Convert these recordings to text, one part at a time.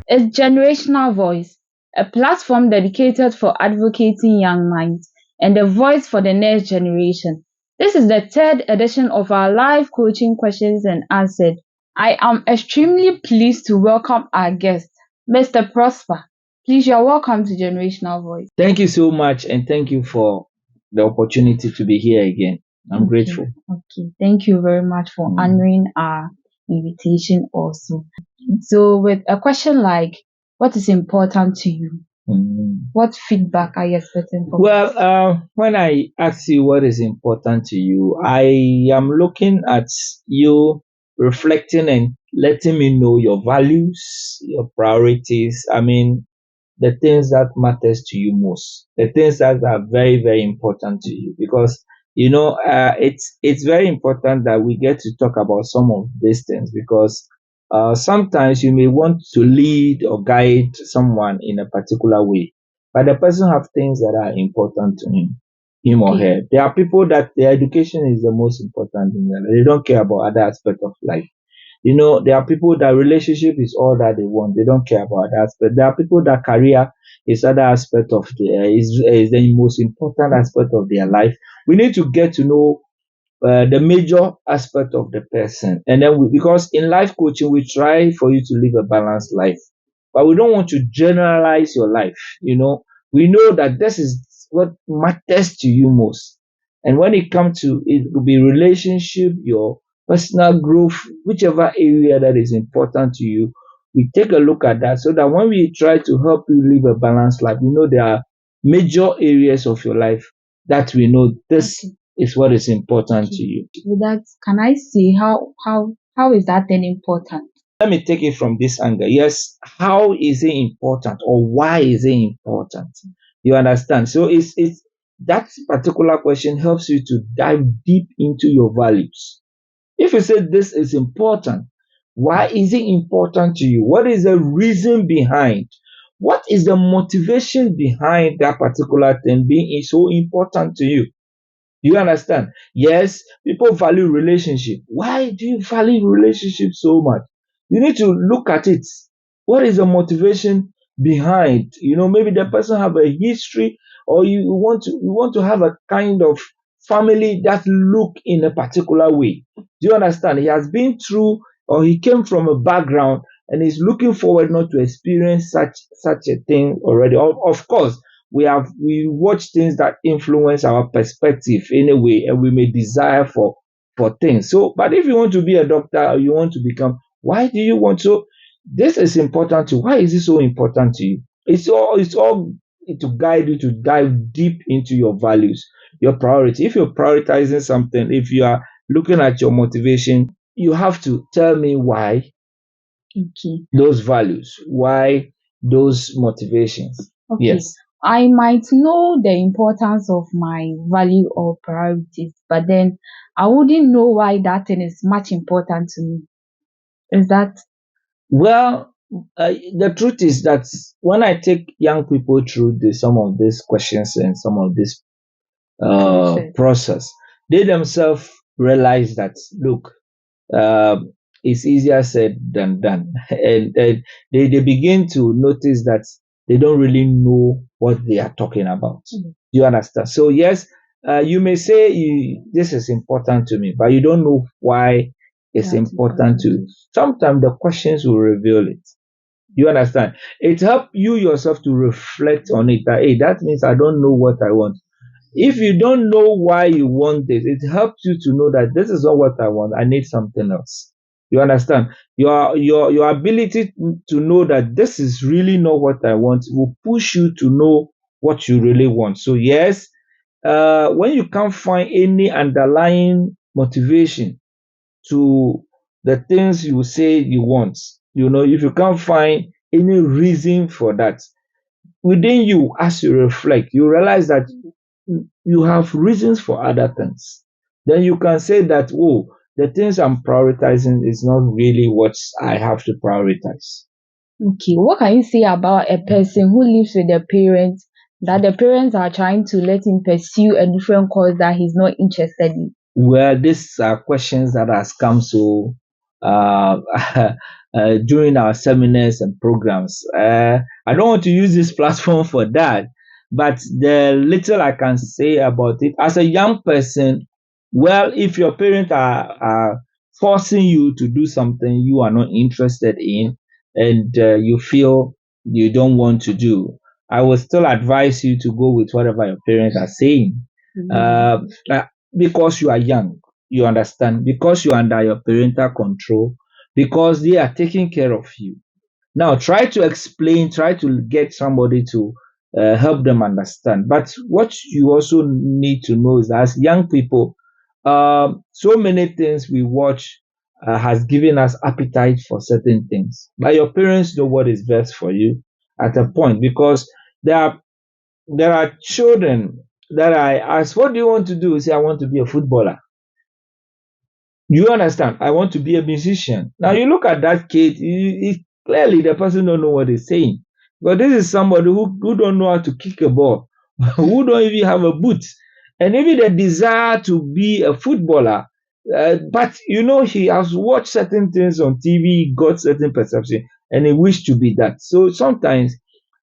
is Generational Voice, a platform dedicated for advocating young minds and a voice for the next generation. This is the third edition of our live coaching questions and answers. I am extremely pleased to welcome our guest, Mr. Prosper. Please, you're welcome to Generational Voice. Thank you so much, and thank you for the opportunity to be here again. I'm Okay, grateful. okay. Thank you very much for Mm. honoring our invitation also. So, with a question like, what is important to you? What feedback are you expecting from? Well, when I ask you what is important to you, I am looking at you reflecting and letting me know your values, your priorities. I mean, the things that matters to you most, the things that are very, very important to you. Because it's very important that we get to talk about some of these things, because sometimes you may want to lead or guide someone in a particular way, but the person have things that are important to him or Okay. her. There are people that their education is the most important in their life. They don't care about other aspects of life. There are people that relationship is all that they want. They don't care about that aspect. There are people that career is other aspect of is the most important aspect of their life. We need to get to know the major aspect of the person, and then because in life coaching we try for you to live a balanced life, but we don't want to generalize your life. We know that this is what matters to you most, and when it comes to it, could be relationship, your personal growth, whichever area that is important to you, we take a look at that, so that when we try to help you live a balanced life, there are major areas of your life that we know this Okay. is what is important to you. With that, can I say how is that then important? Let me take it from this angle. Yes, how is it important, or why is it important? You understand? So it's that particular question helps you to dive deep into your values. If you say this is important, why is it important to you? What is the reason behind? What is the motivation behind that particular thing being so important to you? You understand? Yes, people value relationship. Why do you value relationship so much? You need to look at it. What is the motivation behind? Maybe the person have a history, or you want to have a kind of family that look in a particular way. Do you understand? He has been through, or he came from a background, and is looking forward not to experience such a thing already. Of course, we watch things that influence our perspective in a way, and we may desire for things. So, but if you want to be a doctor, or you want to become, why do you want to? This is important to. Why is it so important to you? It's all to guide you to dive deep into your values, your priority. If you're prioritizing something, if you are looking at your motivation, you have to tell me why Okay. those values, why those motivations. Okay. Yes. I might know the importance of my value or priorities, but then I wouldn't know why that thing is much important to me. Is that Well, the truth is that when I take young people through some of these questions and some of this process? process, they themselves realize that, look, it's easier said than done. And they begin to notice that they don't really know what they are talking about. You understand? So, yes, you may say this is important to me, but you don't know why it's That's important to important. you. Sometimes the questions will reveal it. You understand? It helps you yourself to reflect on it, that, hey, that means I don't know what I want. If you don't know why you want this, it helps you to know that this is not what I want. I need something else. You understand? Your ability to know that this is really not what I want will push you to know what you really want. So yes, when you can't find any underlying motivation to the things you say you want, if you can't find any reason for that within you, as you reflect, you realize that you have reasons for other things. Then you can say that, oh, the things I'm prioritizing is not really what I have to prioritize. Okay, what can you say about a person who lives with their parents, that the parents are trying to let him pursue a different course that he's not interested in? Well, these are questions that has come so uh, during our seminars and programs. I don't want to use this platform for that, but the little I can say about it as a young person, well, if your parents are forcing you to do something you are not interested in and you feel you don't want to do, I will still advise you to go with whatever your parents are saying. Uh, because you are young, you understand, because you're under your parental control, because they are taking care of you. Now, try to explain, try to get somebody to help them understand. But what you also need to know is that as young people, so many things we watch has given us appetite for certain things. But your parents know what is best for you at a point, because there are there are children that I ask, what do you want to do? Say, I want to be a footballer. You understand? I want to be a musician. Now you look at that kid, clearly the person don't know what he's saying. But this is somebody who don't know how to kick a ball, who don't even have a boot, and even the desire to be a footballer. But he has watched certain things on TV, got certain perception, and he wished to be that. So sometimes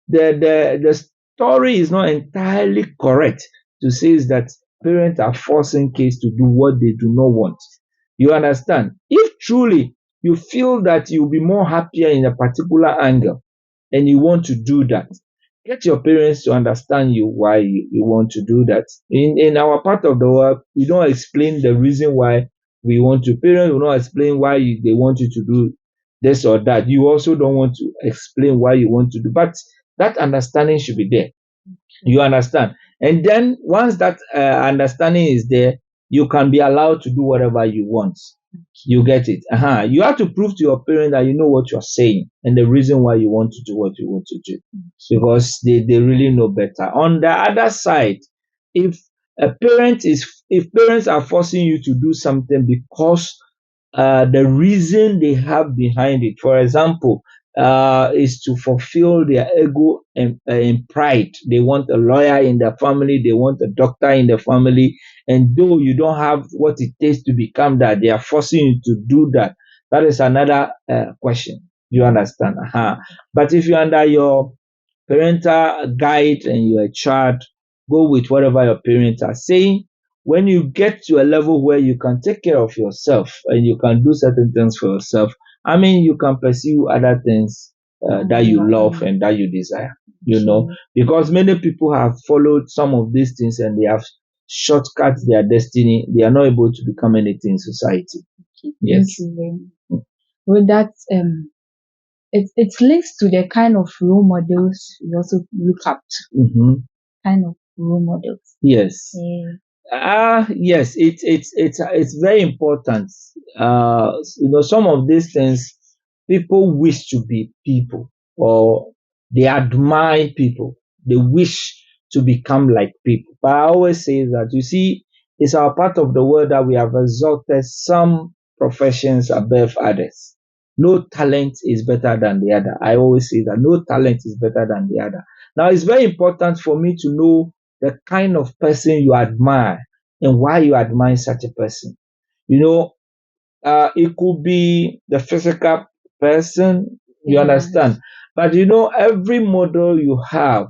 the story is not entirely correct to say is that parents are forcing kids to do what they do not want. You understand? If truly you feel that you'll be more happier in a particular angle and you want to do that, get your parents to understand you why you want to do that. In our part of the world, we don't explain the reason why we want to. Parents will not explain why they want you to do this or that. You also don't want to explain why you want to do, but that understanding should be there. You understand? And then once that understanding is there, you can be allowed to do whatever you want. You get it? You have to prove to your parents that you know what you're saying and the reason why you want to do what you want to do, because they really know better. On the other side, if if parents are forcing you to do something because the reason they have behind it, for example, is to fulfill their ego and pride. They want a lawyer in their family, they want a doctor in the family, and though you don't have what it takes to become that, they are forcing you to do that. That is another question. You understand? But if you're under your parental guide and you're a child, go with whatever your parents are saying. When you get to a level where you can take care of yourself and you can do certain things for yourself, I mean, you can pursue other things that you love and that you desire, because many people have followed some of these things and they have shortcut their destiny. They are not able to become anything in society. Yes. Thank you very much. With that, it links to the kind of role models you also look up to. Mm-hmm. Kind of role models. Yes. Yeah. Yes, it's very important. Some of these things people wish to be people, or they admire people. They wish to become like people. But I always say that, you see, it's our part of the world that we have exalted some professions above others. No talent is better than the other. I always say that no talent is better than the other. Now, it's very important for me to know the kind of person you admire and why you admire such a person. You know, it could be the physical person, you understand. But every model you have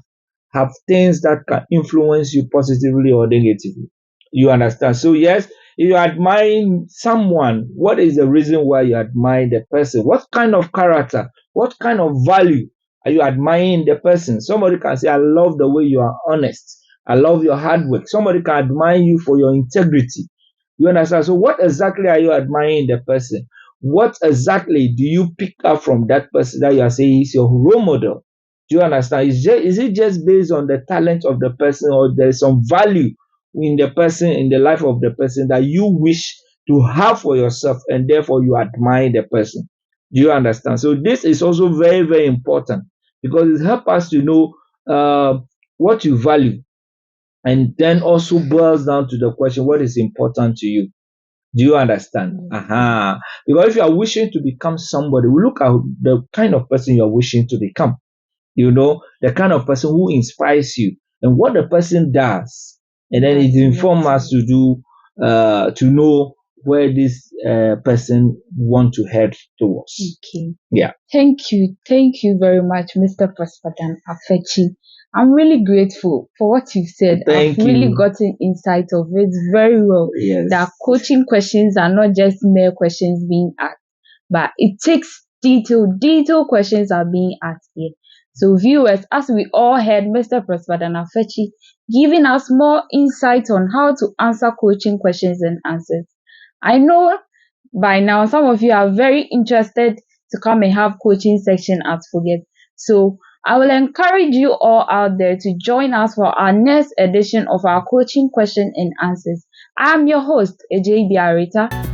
things that can influence you positively or negatively. You understand? So yes, if you're admiring someone, what is the reason why you admire the person? What kind of character? What kind of value are you admiring the person? Somebody can say, I love the way you are honest. I love your hard work. Somebody can admire you for your integrity. You understand? So what exactly are you admiring the person? What exactly do you pick up from that person that you are saying is your role model? Do you understand? Is it just based on the talent of the person, or there's some value in the person, in the life of the person, that you wish to have for yourself and therefore you admire the person? Do you understand? So this is also very, very important, because it helps us to know what you value, and then also boils down to the question, what is important to you? Do you understand? Because if you are wishing to become somebody, we look at the kind of person you are wishing to become. The kind of person who inspires you and what the person does, and then it informs us to know where this person want to head towards. Okay. Yeah. Thank you. Thank you very much, Mr. Prosperdan Afechi. I'm really grateful for what you've said. I've Thank really you. gotten insight of it very well. Yes. That coaching questions are not just mere questions being asked, but it takes detailed questions are being asked here. So viewers, as we all heard Mr. Prosperdan Afechi giving us more insight on how to answer coaching questions and answers. I know by now some of you are very interested to come and have coaching section at FOGET. So I will encourage you all out there to join us for our next edition of our coaching question and answers. I'm your host, AJ Biarita.